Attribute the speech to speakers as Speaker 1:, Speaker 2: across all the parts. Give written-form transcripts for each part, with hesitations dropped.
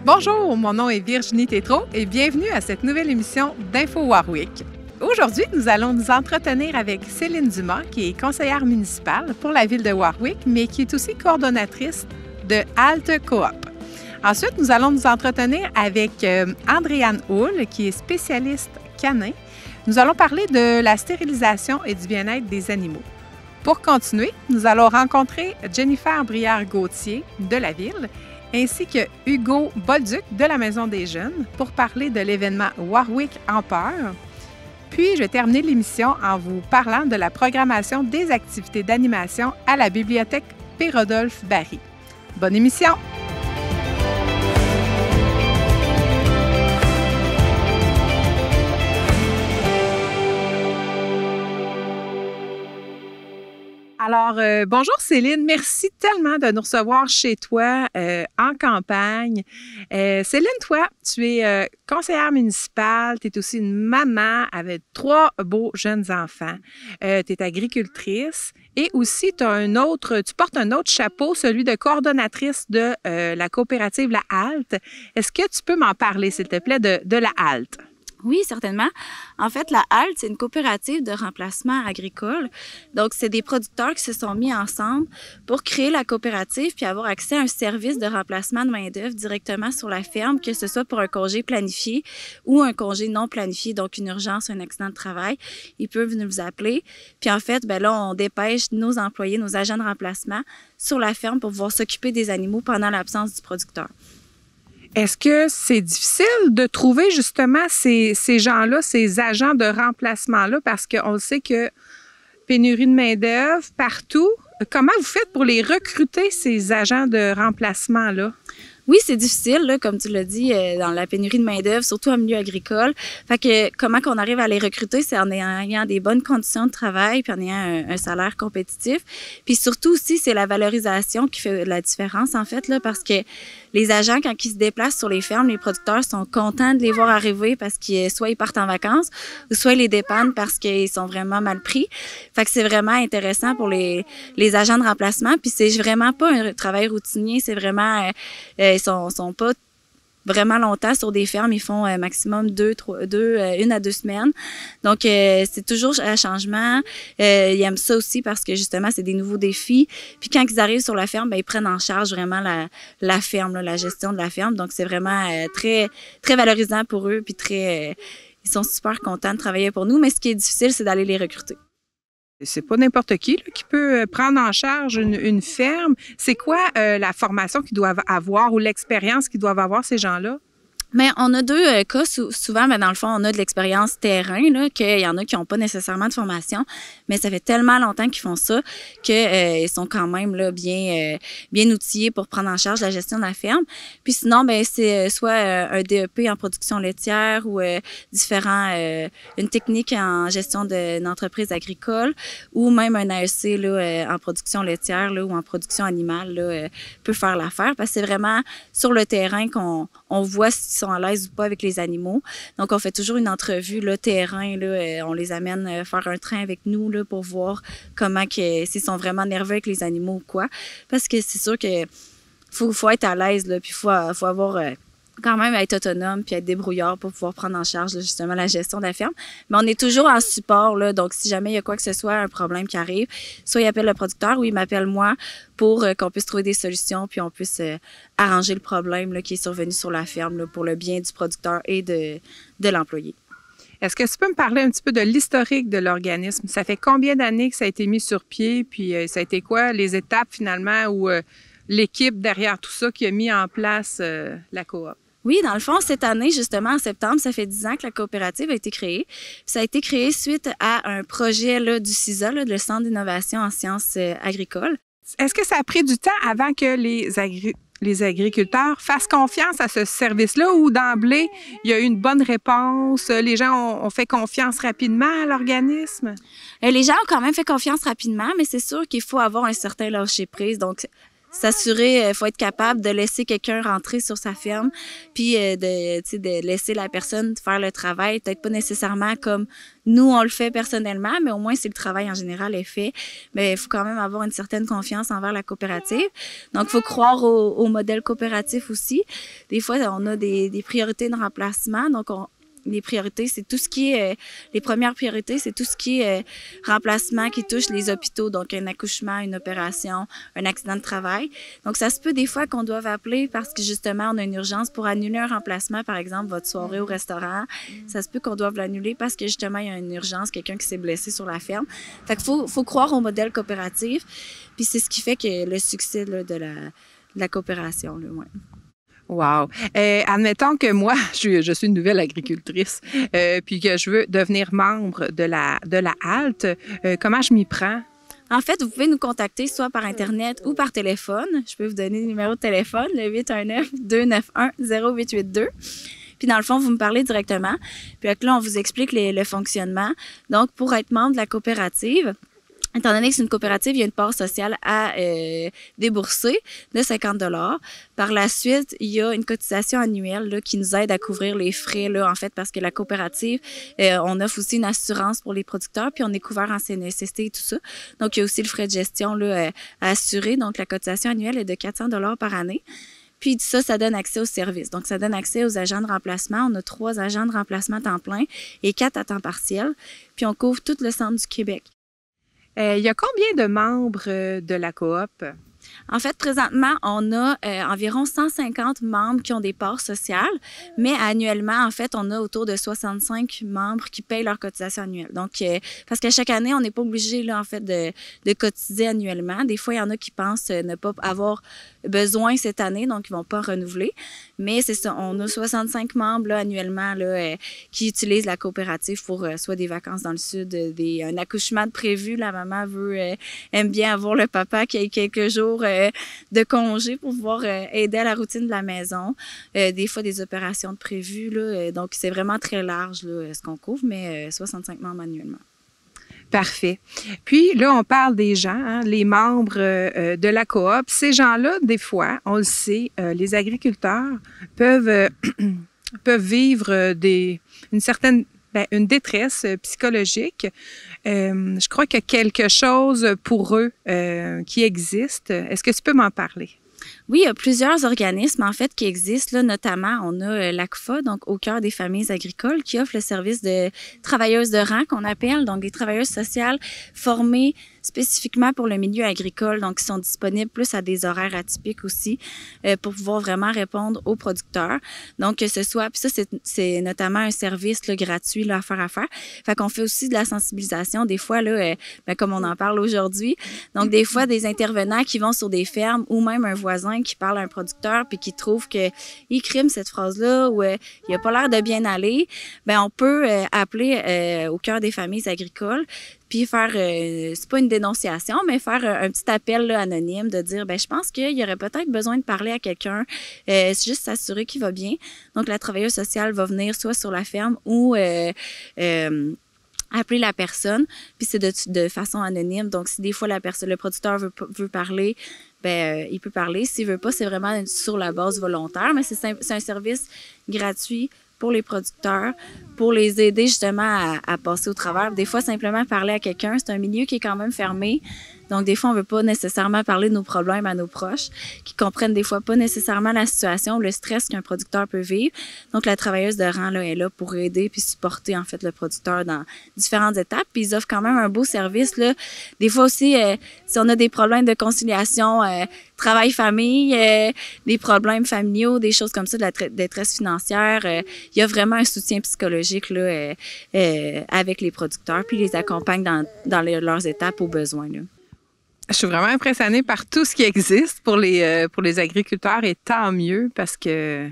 Speaker 1: Bonjour, mon nom est Virginie Tétrault et bienvenue à cette nouvelle émission d'Info Warwick. Aujourd'hui, nous allons nous entretenir avec Céline Dumas, qui est conseillère municipale pour la ville de Warwick, mais qui est aussi coordonnatrice de Halte Coop. Ensuite, nous allons nous entretenir avec Andréane Houle, qui est spécialiste canin. Nous allons parler de la stérilisation et du bien-être des animaux. Pour continuer, nous allons rencontrer Jennifer Brière-Gauthier de la ville, ainsi que Hugo Bolduc de la Maison des Jeunes pour parler de l'événement Warwick en peur. Puis, je vais terminer l'émission en vous parlant de la programmation des activités d'animation à la bibliothèque P-Rodolphe Barry. Bonne émission! Alors, bonjour Céline, merci tellement de nous recevoir chez toi en campagne. Céline, toi, tu es conseillère municipale, tu es aussi une maman avec 3 beaux jeunes enfants. Tu es agricultrice et aussi tu portes un autre chapeau, celui de coordonnatrice de la coopérative La Halte. Est-ce que tu peux m'en parler, s'il te plaît, de La Halte?
Speaker 2: Oui, certainement. En fait, la Halte, c'est une coopérative de remplacement agricole. Donc, c'est des producteurs qui se sont mis ensemble pour créer la coopérative puis avoir accès à un service de remplacement de main-d'œuvre directement sur la ferme, que ce soit pour un congé planifié ou un congé non planifié, donc une urgence, un accident de travail. Ils peuvent nous appeler. Puis en fait, là, on dépêche nos employés, nos agents de remplacement sur la ferme pour pouvoir s'occuper des animaux pendant l'absence du producteur.
Speaker 1: Est-ce que c'est difficile de trouver justement ces gens-là, ces agents de remplacement-là, parce qu'on le sait que pénurie de main-d'œuvre partout. Comment vous faites pour les recruter, ces agents de remplacement-là?
Speaker 2: Oui, c'est difficile, là, comme tu l'as dit, dans la pénurie de main-d'œuvre, surtout en milieu agricole. Fait que comment qu'on arrive à les recruter, c'est en ayant des bonnes conditions de travail, puis en ayant un salaire compétitif. Puis surtout aussi, c'est la valorisation qui fait la différence, en fait, là, parce que les agents, quand ils se déplacent sur les fermes, les producteurs sont contents de les voir arriver parce que soit ils partent en vacances, ou soit ils les dépannent parce qu'ils sont vraiment mal pris. Fait que c'est vraiment intéressant pour les agents de remplacement. Puis c'est vraiment pas un travail routinier, c'est vraiment ils sont pas vraiment longtemps sur des fermes. Ils font maximum 1 à 2 semaines. Donc, c'est toujours un changement. Ils aiment ça aussi parce que, justement, c'est des nouveaux défis. Puis, quand ils arrivent sur la ferme, ils prennent en charge vraiment la ferme, là, la gestion de la ferme. Donc, c'est vraiment très, très valorisant pour eux. Puis, ils sont super contents de travailler pour nous. Mais ce qui est difficile, c'est d'aller les recruter.
Speaker 1: C'est pas n'importe qui là, qui peut prendre en charge une ferme. C'est quoi la formation qu'ils doivent avoir ou l'expérience qu'ils doivent avoir, ces gens-là?
Speaker 2: Mais on a 2 cas. Souvent, dans le fond, on a de l'expérience terrain, là, qu'il y en a qui n'ont pas nécessairement de formation, mais ça fait tellement longtemps qu'ils font ça qu'ils sont quand même là, bien outillés pour prendre en charge la gestion de la ferme. Puis sinon, c'est soit un DEP en production laitière ou une technique en gestion d'une entreprise agricole ou même un AEC là, en production laitière là, ou en production animale là, peut faire l'affaire parce que c'est vraiment sur le terrain qu'on voit s'ils sont à l'aise ou pas avec les animaux. Donc, on fait toujours une entrevue là, terrain. Là, on les amène faire un train avec nous là, pour voir s'ils sont vraiment nerveux avec les animaux ou quoi. Parce que c'est sûr que faut être à l'aise, là, puis faut avoir quand même être autonome puis être débrouillard pour pouvoir prendre en charge là, justement la gestion de la ferme. Mais on est toujours en support, là, donc si jamais il y a quoi que ce soit, un problème qui arrive, soit il appelle le producteur ou il m'appelle moi pour qu'on puisse trouver des solutions puis on puisse arranger le problème là, qui est survenu sur la ferme là, pour le bien du producteur et de l'employé.
Speaker 1: Est-ce que tu peux me parler un petit peu de l'historique de l'organisme? Ça fait combien d'années que ça a été mis sur pied? Puis ça a été quoi les étapes finalement où l'équipe derrière tout ça qui a mis en place la coop?
Speaker 2: Oui, dans le fond, cette année, justement, en septembre, ça fait 10 ans que la coopérative a été créée. Puis ça a été créé suite à un projet là, du CISA, là, le Centre d'innovation en sciences agricoles.
Speaker 1: Est-ce que ça a pris du temps avant que les agriculteurs fassent confiance à ce service-là ou d'emblée, il y a eu une bonne réponse, les gens ont fait confiance rapidement à l'organisme?
Speaker 2: Les gens ont quand même fait confiance rapidement, mais c'est sûr qu'il faut avoir un certain lâcher-prise. Donc, s'assurer, il faut être capable de laisser quelqu'un rentrer sur sa ferme, puis de laisser la personne faire le travail, peut-être pas nécessairement comme nous, on le fait personnellement, mais au moins, si le travail en général est fait, mais il faut quand même avoir une certaine confiance envers la coopérative. Donc, il faut croire au modèle coopératif aussi. Des fois, on a des priorités de remplacement. Donc, les priorités, c'est tout ce qui est... les premières priorités, c'est tout ce qui est remplacement qui touche les hôpitaux. Donc, un accouchement, une opération, un accident de travail. Donc, ça se peut des fois qu'on doive appeler parce que, justement, on a une urgence pour annuler un remplacement, par exemple, votre soirée au restaurant. Ça se peut qu'on doive l'annuler parce que, justement, il y a une urgence, quelqu'un qui s'est blessé sur la ferme. Fait qu'il faut croire au modèle coopératif. Puis, c'est ce qui fait que le succès là, de la coopération, là, ouais.
Speaker 1: Wow! Admettons que moi, je suis une nouvelle agricultrice, puis que je veux devenir membre de la halte. Comment je m'y prends?
Speaker 2: En fait, vous pouvez nous contacter soit par Internet ou par téléphone. Je peux vous donner le numéro de téléphone, le 819-291-0882. Puis dans le fond, vous me parlez directement. Puis là, on vous explique le fonctionnement. Donc, pour être membre de la coopérative, étant donné que c'est une coopérative, il y a une part sociale à débourser de 50 $. Par la suite, il y a une cotisation annuelle là, qui nous aide à couvrir les frais, là, en fait, parce que la coopérative, on offre aussi une assurance pour les producteurs, puis on est couvert en CNSST et tout ça. Donc, il y a aussi le frais de gestion là, à assurer. Donc, la cotisation annuelle est de 400 $ par année. Puis ça donne accès aux services. Donc, ça donne accès aux agents de remplacement. On a 3 agents de remplacement à temps plein et 4 à temps partiel. Puis, on couvre tout le centre du Québec.
Speaker 1: Il y a combien de membres de la coop?
Speaker 2: En fait, présentement, on a environ 150 membres qui ont des parts sociales, mais annuellement, en fait, on a autour de 65 membres qui payent leur cotisation annuelle. Donc, parce qu'à chaque année, on n'est pas obligé, là, en fait, de cotiser annuellement. Des fois, il y en a qui pensent ne pas avoir besoin cette année, donc ils vont pas renouveler. Mais c'est ça, on a 65 membres là, annuellement là, qui utilisent la coopérative pour soit des vacances dans le sud, un accouchement de prévu. La maman aime bien avoir le papa qui ait quelques jours de congé pour pouvoir aider à la routine de la maison. Des fois, des opérations de prévues. Là, donc, c'est vraiment très large là, ce qu'on couvre, mais 65 membres annuellement.
Speaker 1: Parfait. Puis là, on parle des gens, hein, les membres de la coop. Ces gens-là, des fois, on le sait, les agriculteurs peuvent vivre une détresse psychologique. Je crois qu'il y a quelque chose pour eux qui existe. Est-ce que tu peux m'en parler?
Speaker 2: Oui, il y a plusieurs organismes, en fait, qui existent. Là, notamment, on a l'ACFA, donc au cœur des familles agricoles, qui offre le service de travailleuses de rang, qu'on appelle, donc des travailleuses sociales formées spécifiquement pour le milieu agricole, donc qui sont disponibles plus à des horaires atypiques aussi, pour pouvoir vraiment répondre aux producteurs. Donc, que ce soit, puis ça, c'est notamment un service là, gratuit là, à faire. Fait qu'on fait aussi de la sensibilisation, des fois, là, comme on en parle aujourd'hui. Donc, des fois, des intervenants qui vont sur des fermes ou même un voisin qui parle à un producteur puis qui trouve qu'il crime cette phrase-là ou il a pas l'air de bien aller, ben on peut appeler au cœur des familles agricoles puis faire, c'est pas une dénonciation, mais faire un petit appel là, anonyme de dire, ben je pense qu'il y aurait peut-être besoin de parler à quelqu'un, c'est juste s'assurer qu'il va bien. Donc, la travailleuse sociale va venir soit sur la ferme ou appeler la personne, puis c'est de façon anonyme. Donc, si des fois le producteur veut parler, ben il peut parler. S'il veut pas, c'est vraiment sur la base volontaire, mais c'est un service gratuit pour les producteurs, pour les aider justement à passer au travers. Des fois, simplement parler à quelqu'un, c'est un milieu qui est quand même fermé. Donc, des fois, on ne veut pas nécessairement parler de nos problèmes à nos proches, qui comprennent des fois pas nécessairement la situation ou le stress qu'un producteur peut vivre. Donc, la travailleuse de rang là, est là pour aider puis supporter en fait le producteur dans différentes étapes. Puis, ils offrent quand même un beau service. Là. Des fois aussi, si on a des problèmes de conciliation, travail-famille, des problèmes familiaux, des choses comme ça, de la détresse financière, il y a vraiment un soutien psychologique là, avec les producteurs, puis ils les accompagnent dans leurs étapes aux besoins. Là.
Speaker 1: Je suis vraiment impressionnée par tout ce qui existe pour les agriculteurs et tant mieux parce qu'ils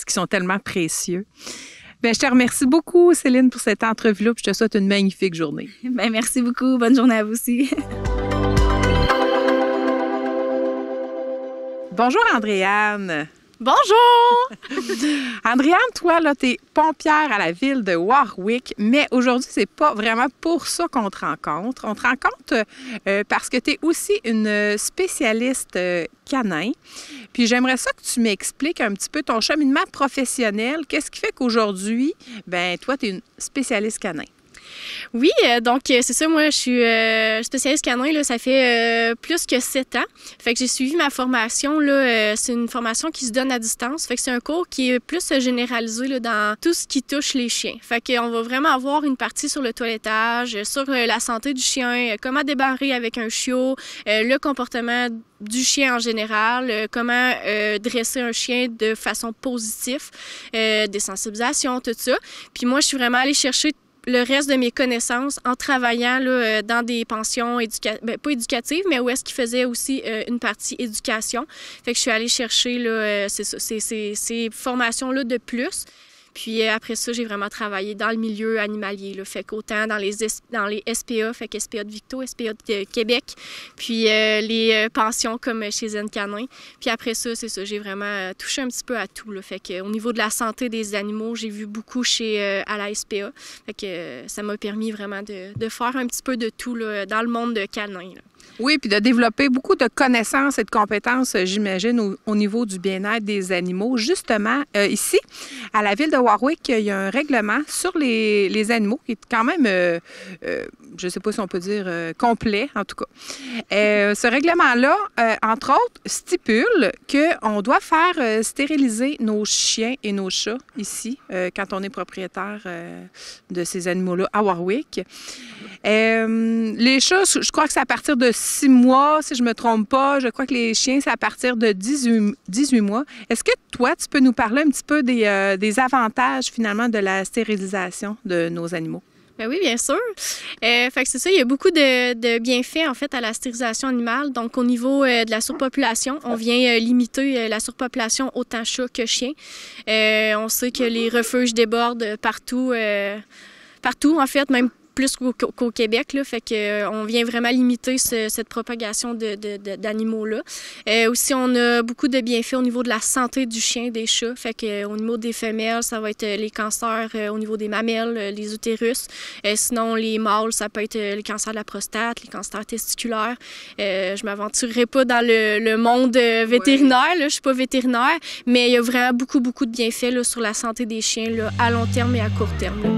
Speaker 1: sont tellement précieux. Bien, je te remercie beaucoup, Céline, pour cette entrevue-là, puis je te souhaite une magnifique journée.
Speaker 2: Bien, merci beaucoup. Bonne journée à vous aussi.
Speaker 1: Bonjour, Andréane.
Speaker 3: Bonjour!
Speaker 1: Andréane, toi, là, t'es pompière à la ville de Warwick, mais aujourd'hui, c'est pas vraiment pour ça qu'on te rencontre. On te rencontre parce que tu es aussi une spécialiste canin. Puis j'aimerais ça que tu m'expliques un petit peu ton cheminement professionnel. Qu'est-ce qui fait qu'aujourd'hui, ben toi, tu es une spécialiste canin?
Speaker 3: Oui, donc c'est ça, moi je suis spécialiste canin, là, ça fait plus que 7 ans. Fait que j'ai suivi ma formation, là, c'est une formation qui se donne à distance. Fait que c'est un cours qui est plus généralisé là, dans tout ce qui touche les chiens. Fait qu'on va vraiment avoir une partie sur le toilettage, sur la santé du chien, comment débarrer avec un chiot, le comportement du chien en général, comment dresser un chien de façon positive, des sensibilisations, tout ça. Puis moi, je suis vraiment allée chercher le reste de mes connaissances en travaillant là, dans des pensions pas éducatives, mais où est-ce qu'ils faisaient aussi une partie éducation. Fait que je suis allée chercher là, ces formations-là de plus. Puis après ça, j'ai vraiment travaillé dans le milieu animalier, là. Fait qu'autant dans les SPA, fait que SPA de Victo, SPA de Québec, puis les pensions comme chez Zen Canin. Puis après ça, c'est ça, j'ai vraiment touché un petit peu à tout, là. Fait qu'au niveau de la santé des animaux, j'ai vu beaucoup à la SPA. Fait que ça m'a permis vraiment de faire un petit peu de tout là, dans le monde de canin, là.
Speaker 1: Oui, puis de développer beaucoup de connaissances et de compétences, j'imagine, au niveau du bien-être des animaux. Justement, ici, à la ville de Warwick, il y a un règlement sur les animaux qui est quand même, je ne sais pas si on peut dire complet, en tout cas. Ce règlement-là, entre autres, stipule qu'on doit faire stériliser nos chiens et nos chats ici, quand on est propriétaire de ces animaux-là à Warwick. Les chats, je crois que c'est à partir de 6 mois, si je ne me trompe pas. Je crois que les chiens, c'est à partir de 18 mois. Est-ce que toi, tu peux nous parler un petit peu des avantages, finalement, de la stérilisation de nos animaux?
Speaker 3: Ben oui, bien sûr. Fait que c'est ça, il y a beaucoup de bienfaits, en fait, à la stérilisation animale. Donc, au niveau de la surpopulation, on vient limiter la surpopulation autant chats que chiens. On sait que les refuges débordent partout, en fait, même plus qu'au Québec, là, fait que on vient vraiment limiter cette propagation d'animaux-là. Aussi, on a beaucoup de bienfaits au niveau de la santé du chien, des chats. Fait que au niveau des femelles, ça va être les cancers au niveau des mamelles, les utérus. Sinon, les mâles, ça peut être les cancers de la prostate, les cancers testiculaires. Je m'aventurerai pas dans le monde vétérinaire, là, je suis pas vétérinaire, mais il y a vraiment beaucoup de bienfaits là, sur la santé des chiens là, à long terme et à court terme, là.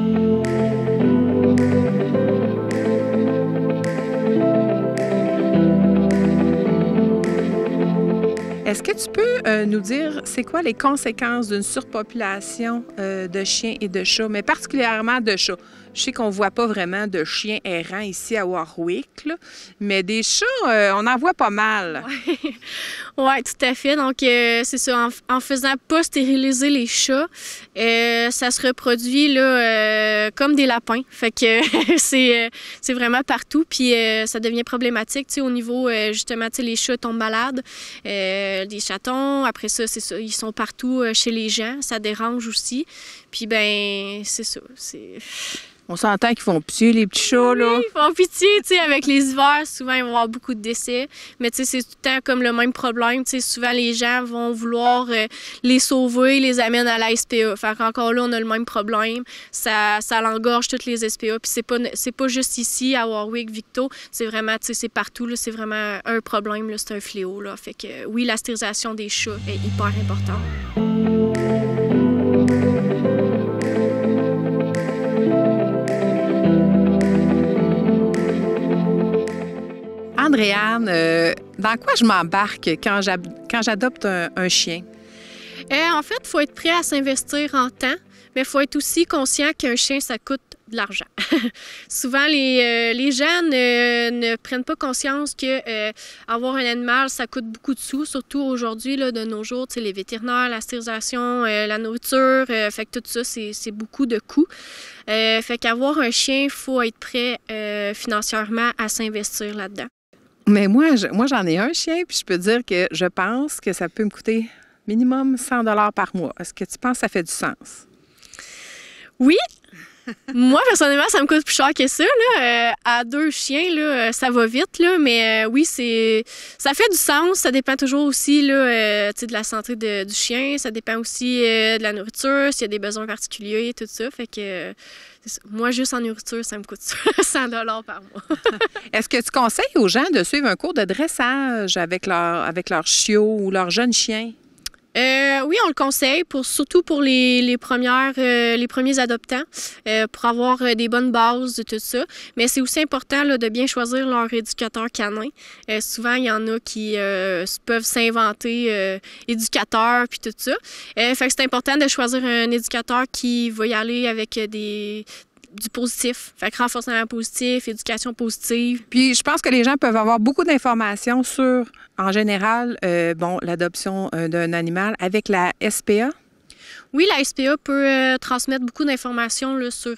Speaker 1: Est-ce que tu peux nous dire c'est quoi les conséquences d'une surpopulation de chiens et de chats, mais particulièrement de chats? Je sais qu'on ne voit pas vraiment de chiens errants ici à Warwick, là, mais des chats, on en voit pas mal.
Speaker 3: Oui, tout à fait. Donc, c'est ça, en faisant pas stériliser les chats, ça se reproduit là, comme des lapins. Fait que c'est vraiment partout. Puis ça devient problématique, tu sais, au niveau, justement, tu sais, les chats tombent malades, des chatons. Après ça, c'est ça, ils sont partout chez les gens. Ça dérange aussi. Puis, ben, c'est ça,
Speaker 1: On s'entend qu'ils font pitié, les petits chats, là.
Speaker 3: Oui, ils font pitié, tu sais, avec les hivers, souvent, ils vont avoir beaucoup de décès. Mais, tu sais, c'est tout le temps comme le même problème. Tu sais, souvent, les gens vont vouloir les sauver, les amènent à la SPA. Fait qu'encore là, on a le même problème. Ça l'engorge toutes les SPA. Puis c'est pas juste ici, à Warwick, Victo. C'est vraiment, tu sais, c'est partout, là. C'est vraiment un problème, là. C'est un fléau, là. Fait que, oui, la stérilisation des chats est hyper importante.
Speaker 1: Andréane, dans quoi je m'embarque quand j'adopte un chien?
Speaker 3: En fait, il faut être prêt à s'investir en temps, mais il faut être aussi conscient qu'un chien, ça coûte de l'argent. Souvent, les gens ne prennent pas conscience que avoir un animal, ça coûte beaucoup de sous, surtout aujourd'hui, là, de nos jours, les vétérinaires, la stérilisation, la nourriture, fait que tout ça, c'est beaucoup de coûts. Fait qu'avoir un chien, il faut être prêt financièrement à s'investir là-dedans.
Speaker 1: Mais moi, j'en ai un chien, puis je peux dire que je pense que ça peut me coûter minimum 100 $ par mois. Est-ce que tu penses que ça fait du sens?
Speaker 3: Oui, Moi, personnellement, ça me coûte plus cher que ça. Là. À 2 chiens, là, ça va vite, là, mais oui, ça fait du sens. Ça dépend toujours aussi là, de la santé du chien. Ça dépend aussi de la nourriture, s'il y a des besoins particuliers, tout ça. Fait que moi, juste en nourriture, ça me coûte 100 $ par mois.
Speaker 1: Est-ce que tu conseilles aux gens de suivre un cours de dressage avec leurs chiots ou leurs jeunes chiens?
Speaker 3: Oui, on le conseille, surtout pour les premiers adoptants, pour avoir des bonnes bases de tout ça. Mais c'est aussi important là, de bien choisir leur éducateur canin. Souvent, il y en a qui peuvent s'inventer éducateur puis tout ça. Fait que c'est important de choisir un éducateur qui va y aller avec du positif. Fait que renforcement positif, éducation positive.
Speaker 1: Puis je pense que les gens peuvent avoir beaucoup d'informations sur, en général, l'adoption d'un animal avec la SPA.
Speaker 3: Oui, la SPA peut transmettre beaucoup d'informations là, sur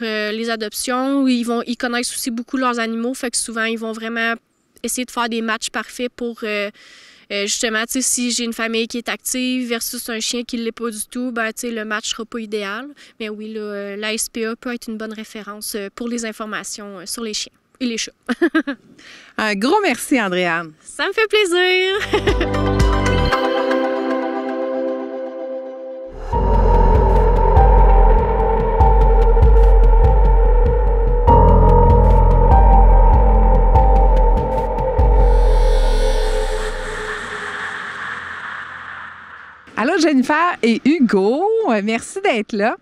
Speaker 3: les adoptions. Ils connaissent aussi beaucoup leurs animaux, fait que souvent, ils vont vraiment essayer de faire des matchs parfaits pour... justement, si j'ai une famille qui est active versus un chien qui ne l'est pas du tout, le match ne sera pas idéal. Mais oui, là, la SPA peut être une bonne référence pour les informations sur les chiens et les chats.
Speaker 1: Un gros merci, Andréane.
Speaker 3: Ça me fait plaisir.
Speaker 1: Allô, Jennifer et Hugo, merci d'être là.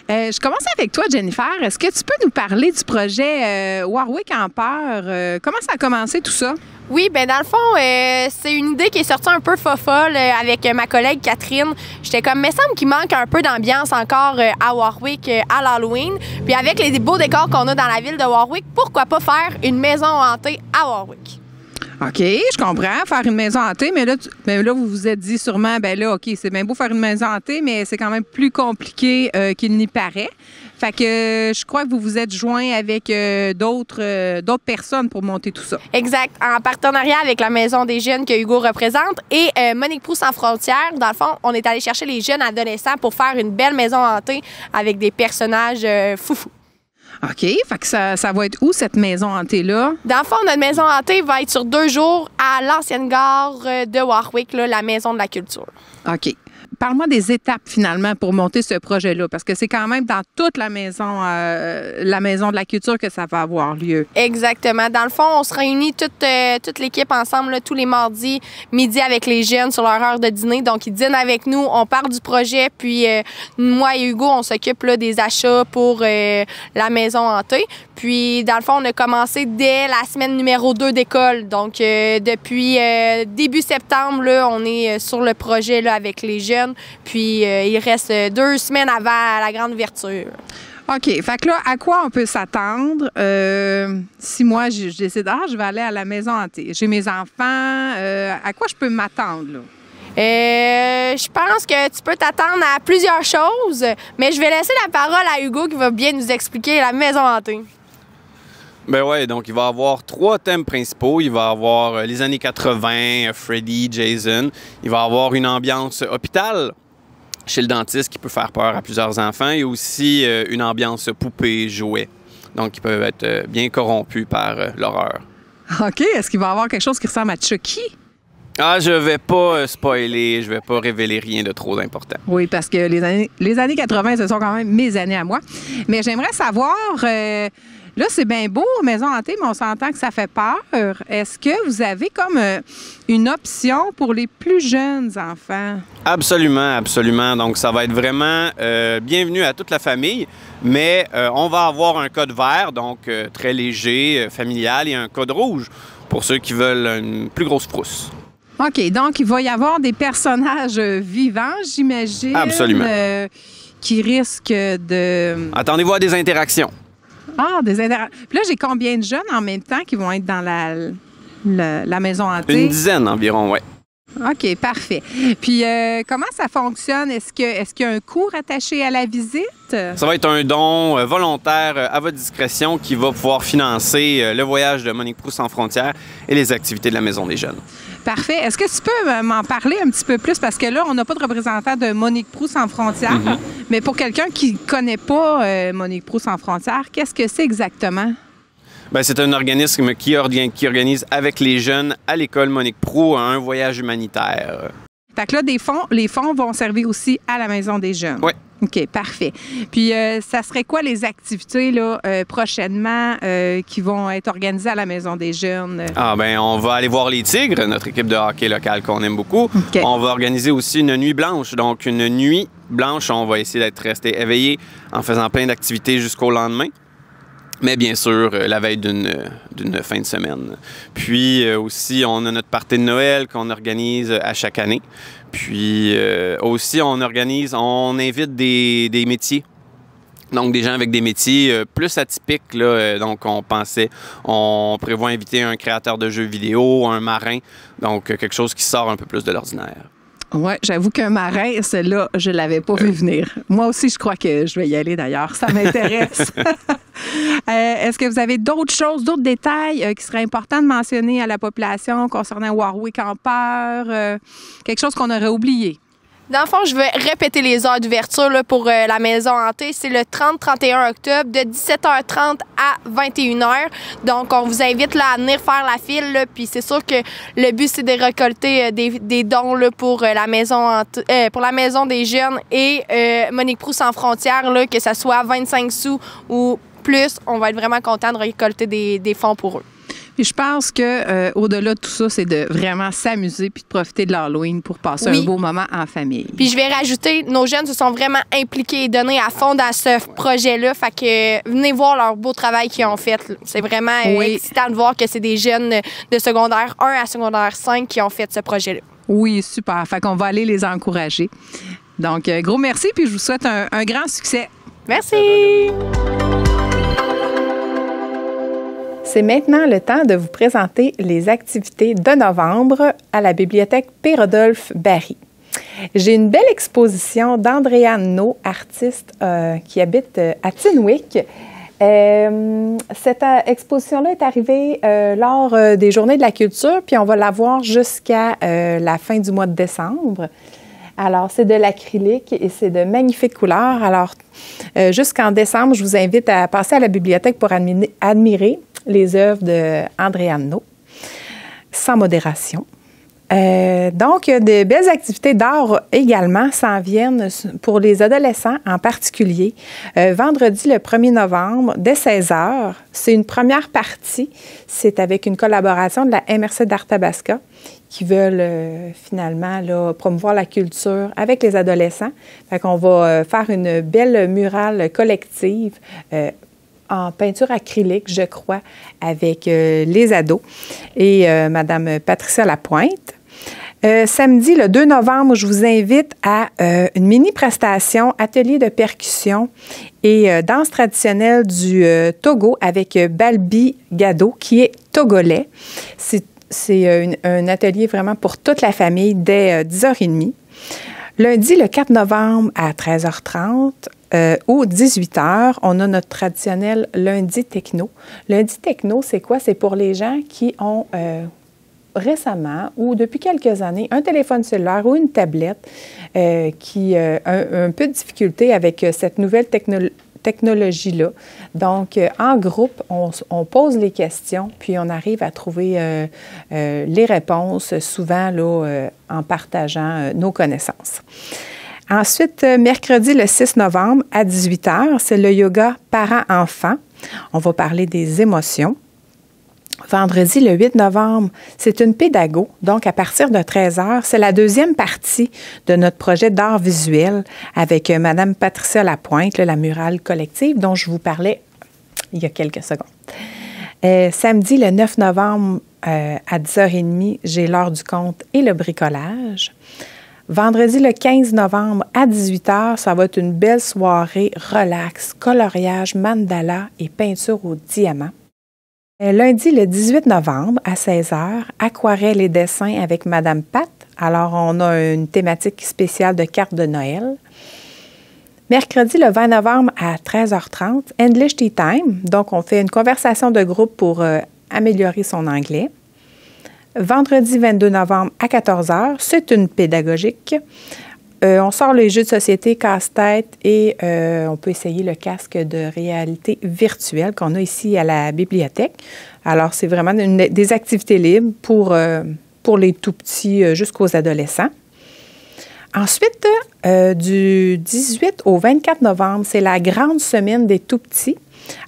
Speaker 1: Je commence avec toi, Jennifer. Est-ce que tu peux nous parler du projet Warwick en peur? Comment ça a commencé tout ça?
Speaker 4: Oui, bien dans le fond, c'est une idée qui est sortie un peu fofolle avec ma collègue Catherine. J'étais comme, mais semble qu'il manque un peu d'ambiance encore à Warwick à l'Halloween. Puis avec les beaux décors qu'on a dans la ville de Warwick, pourquoi pas faire une maison hantée à Warwick?
Speaker 1: OK, je comprends, faire une maison hantée, mais là, vous vous êtes dit sûrement, OK, c'est bien beau faire une maison hantée, mais c'est quand même plus compliqué qu'il n'y paraît. Fait que je crois que vous vous êtes joints avec d'autres personnes pour monter tout ça.
Speaker 4: Exact, en partenariat avec la Maison des jeunes que Hugo représente et Monique Proust sans frontières. Dans le fond, on est allé chercher les jeunes adolescents pour faire une belle maison hantée avec des personnages foufous.
Speaker 1: OK. Fait que ça va être où, cette maison hantée-là?
Speaker 4: Dans le fond, notre maison hantée va être sur 2 jours à l'ancienne gare de Warwick, là, la Maison de la culture.
Speaker 1: OK. Parle-moi des étapes, finalement, pour monter ce projet-là, parce que c'est quand même dans toute la maison de la culture que ça va avoir lieu.
Speaker 4: Exactement. Dans le fond, on se réunit toute l'équipe ensemble là, tous les mardis, midi avec les jeunes sur leur heure de dîner. Donc, ils dînent avec nous, on parle du projet, puis moi et Hugo, on s'occupe là, des achats pour la maison hantée. Puis, dans le fond, on a commencé dès la semaine numéro 2 d'école. Donc, depuis début septembre, là, on est sur le projet là, avec les jeunes. Puis, il reste 2 semaines avant la grande ouverture.
Speaker 1: OK. Fait que là, à quoi on peut s'attendre si moi, je décide, je vais aller à la maison hantée. J'ai mes enfants. À quoi je peux m'attendre, là?
Speaker 4: Je pense que tu peux t'attendre à plusieurs choses, mais je vais laisser la parole à Hugo qui va bien nous expliquer la maison hantée.
Speaker 5: Ben ouais, donc il va y avoir 3 thèmes principaux. Il va y avoir les années 80, Freddy, Jason. Il va y avoir une ambiance hôpital chez le dentiste qui peut faire peur à plusieurs enfants. Et aussi une ambiance poupée, jouet. Donc, ils peuvent être bien corrompus par l'horreur.
Speaker 1: OK. Est-ce qu'il va y avoir quelque chose qui ressemble à Chucky?
Speaker 5: Ah, je vais pas spoiler, je vais pas révéler rien de trop important.
Speaker 1: Oui, parce que les années 80, ce sont quand même mes années à moi. Mais j'aimerais savoir... Là, c'est bien beau, maison hantée, mais on s'entend que ça fait peur. Est-ce que vous avez comme une option pour les plus jeunes enfants?
Speaker 5: Absolument, absolument. Donc, ça va être vraiment bienvenu à toute la famille, mais on va avoir un code vert, donc très léger, familial, et un code rouge pour ceux qui veulent une plus grosse frousse.
Speaker 1: OK, donc il va y avoir des personnages vivants, j'imagine.
Speaker 5: Absolument.
Speaker 1: Qui risquent de...
Speaker 5: Attendez-vous à des interactions.
Speaker 1: Ah, des interactions. Puis là, j'ai combien de jeunes en même temps qui vont être dans la maison hantée?
Speaker 5: Une dizaine environ, oui.
Speaker 1: OK, parfait. Puis, comment ça fonctionne? Est-ce qu'il y a un coût attaché à la visite?
Speaker 5: Ça va être un don volontaire à votre discrétion qui va pouvoir financer le voyage de Monique Proust sans frontières et les activités de la Maison des jeunes.
Speaker 1: Parfait. Est-ce que tu peux m'en parler un petit peu plus? Parce que là, on n'a pas de représentant de Monique Prou sans frontières. Mais pour quelqu'un qui ne connaît pas Monique Prou sans frontières, qu'est-ce que c'est exactement?
Speaker 5: Bien, c'est un organisme qui organise avec les jeunes à l'école Monique Prou un voyage humanitaire.
Speaker 1: Fait que là, les fonds vont servir aussi à la Maison des jeunes.
Speaker 5: Oui.
Speaker 1: OK, parfait. Puis, ça serait quoi les activités là, prochainement qui vont être organisées à la Maison des jeunes?
Speaker 5: Ah ben, on va aller voir les Tigres, notre équipe de hockey locale qu'on aime beaucoup.
Speaker 1: OK.
Speaker 5: On va organiser aussi une nuit blanche. Donc, une nuit blanche, on va essayer d'être resté éveillé en faisant plein d'activités jusqu'au lendemain. Mais bien sûr, la veille d'une fin de semaine. Puis aussi, on a notre party de Noël qu'on organise à chaque année. Puis aussi, on invite des métiers. Donc, des gens avec des métiers plus atypiques. Là, donc, on prévoit inviter un créateur de jeux vidéo, un marin. Donc, quelque chose qui sort un peu plus de l'ordinaire.
Speaker 1: Oui, j'avoue qu'un marin, celle-là, je ne l'avais pas vu venir. Moi aussi, je crois que je vais y aller d'ailleurs. Ça m'intéresse. Est-ce que vous avez d'autres choses, d'autres détails qui seraient importants de mentionner à la population concernant Warwick en peur? Quelque chose qu'on aurait oublié?
Speaker 4: Dans le fond, je vais répéter les heures d'ouverture là, pour la maison hantée. C'est le 30-31 octobre de 17h30 à 21h. Donc, on vous invite là, à venir faire la file. Là, puis c'est sûr que le but, c'est de récolter des dons là, pour la maison des jeunes et Monique Prou sans frontières, là, que ce soit 25 sous ou plus. On va être vraiment content de récolter des fonds pour eux.
Speaker 1: Puis je pense que au-delà de tout ça, c'est de vraiment s'amuser puis de profiter de l'Halloween pour passer un beau moment en famille.
Speaker 4: Puis je vais rajouter, nos jeunes se sont vraiment impliqués et donnés à fond dans ce projet-là. Fait que venez voir leur beau travail qu'ils ont fait. C'est vraiment excitant de voir que c'est des jeunes de secondaire 1 à secondaire 5 qui ont fait ce projet-là.
Speaker 1: Oui, super. Fait qu'on va aller les encourager. Donc, gros merci puis je vous souhaite un grand succès.
Speaker 4: Merci!
Speaker 1: C'est maintenant le temps de vous présenter les activités de novembre à la bibliothèque P-Rodolphe-Barry. J'ai une belle exposition d'Andréane No, artiste qui habite à Tinwick. Cette exposition-là est arrivée lors des Journées de la culture, puis on va la voir jusqu'à la fin du mois de décembre. Alors, c'est de l'acrylique et c'est de magnifiques couleurs. Alors, jusqu'en décembre, je vous invite à passer à la bibliothèque pour admirer les œuvres d'Andréane No, sans modération. Donc, de belles activités d'art également s'en viennent pour les adolescents en particulier. Vendredi, le 1er novembre, dès 16h, c'est une première partie. C'est avec une collaboration de la MRC d'Arthabasca qui veulent finalement là, promouvoir la culture avec les adolescents. Fait qu'on va faire une belle murale collective en peinture acrylique, je crois, avec les ados et Madame Patricia Lapointe. Samedi, le 2 novembre, je vous invite à une mini-prestation atelier de percussion et danse traditionnelle du Togo avec Balbi Gado, qui est togolais. C'est un atelier vraiment pour toute la famille dès 10h30. Lundi, le 4 novembre à 13h30 ou 18h, on a notre traditionnel lundi techno. Lundi techno, c'est quoi? C'est pour les gens qui ont récemment ou depuis quelques années un téléphone cellulaire ou une tablette qui a un peu de difficulté avec cette nouvelle technologie-là. Donc, en groupe, on pose les questions, puis on arrive à trouver les réponses, souvent là, en partageant nos connaissances. Ensuite, mercredi, le 6 novembre, à 18h, c'est le yoga parent-enfant. On va parler des émotions. Vendredi, le 8 novembre, c'est une pédago. Donc, à partir de 13h, c'est la deuxième partie de notre projet d'art visuel avec Mme Patricia Lapointe, la murale collective dont je vous parlais il y a quelques secondes. Samedi, le 9 novembre, à 10h30, j'ai l'heure du conte et le bricolage. Vendredi, le 15 novembre, à 18h, ça va être une belle soirée relax, coloriage, mandala et peinture au diamant. Lundi, le 18 novembre, à 16h, aquarelle et dessin avec Madame Pat. Alors, on a une thématique spéciale de cartes de Noël. Mercredi, le 20 novembre, à 13h30, English Tea Time. Donc, on fait une conversation de groupe pour améliorer son anglais. Vendredi 22 novembre à 14 h, c'est une pédagogique. On sort les jeux de société casse-tête et on peut essayer le casque de réalité virtuelle qu'on a ici à la bibliothèque. Alors, c'est vraiment des activités libres pour les tout-petits jusqu'aux adolescents. Ensuite, du 18 au 24 novembre, c'est la grande semaine des tout-petits.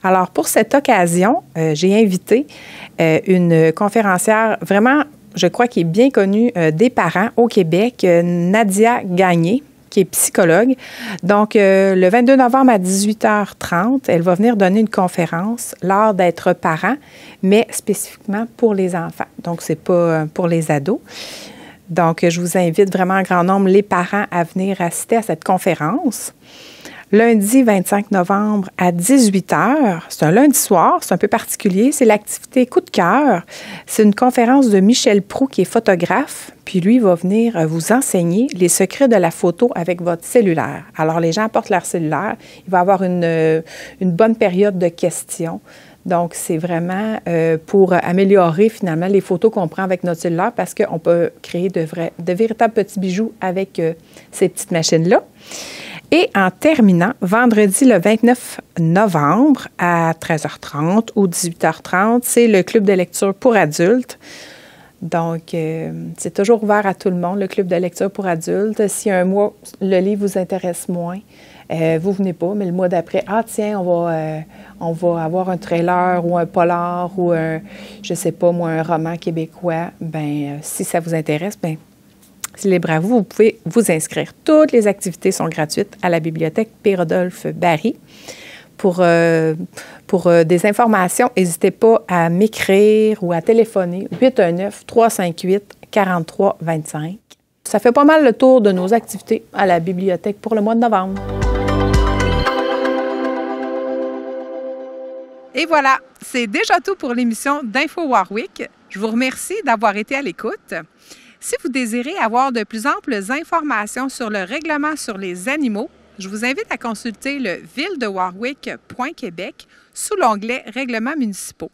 Speaker 1: Alors, pour cette occasion, j'ai invité une conférencière vraiment, je crois, qui est bien connue des parents au Québec, Nadia Gagné, qui est psychologue. Donc, le 22 novembre à 18h30, elle va venir donner une conférence, l'art d'être parent, mais spécifiquement pour les enfants. Donc, c'est pas pour les ados. Donc, je vous invite vraiment en grand nombre les parents à venir assister à cette conférence. Lundi 25 novembre à 18h, c'est un lundi soir, c'est un peu particulier, c'est l'activité Coup de cœur. C'est une conférence de Michel Proulx qui est photographe, puis lui va venir vous enseigner les secrets de la photo avec votre cellulaire. Alors, les gens apportent leur cellulaire, il va y avoir une bonne période de questions. Donc, c'est vraiment pour améliorer finalement les photos qu'on prend avec notre cellulaire parce qu'on peut créer de véritables petits bijoux avec ces petites machines-là. Et en terminant, vendredi le 29 novembre à 13h30 ou 18h30, c'est le club de lecture pour adultes. Donc, c'est toujours ouvert à tout le monde, le club de lecture pour adultes. Si un mois, le livre vous intéresse moins, vous venez pas, mais le mois d'après, tiens, on va avoir un trailer ou un polar ou un roman québécois. Ben, si ça vous intéresse, ben, c'est libre à vous. Vous pouvez vous inscrire. Toutes les activités sont gratuites à la bibliothèque P-Rodolphe-Barry. Pour des informations, n'hésitez pas à m'écrire ou à téléphoner 819-358-4325. Ça fait pas mal le tour de nos activités à la bibliothèque pour le mois de novembre.
Speaker 6: Et voilà, c'est déjà tout pour l'émission d'Info Warwick. Je vous remercie d'avoir été à l'écoute. Si vous désirez avoir de plus amples informations sur le règlement sur les animaux, je vous invite à consulter le villedewarwick.québec sous l'onglet « Règlements municipaux ».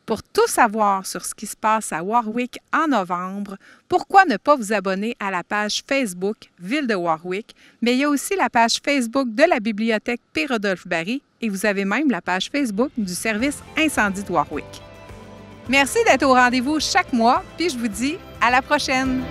Speaker 6: Pour tout savoir sur ce qui se passe à Warwick en novembre, pourquoi ne pas vous abonner à la page Facebook Ville de Warwick, mais il y a aussi la page Facebook de la bibliothèque P-Rodolphe-Barry et vous avez même la page Facebook du service incendie de Warwick. Merci d'être au rendez-vous chaque mois, puis je vous dis à la prochaine!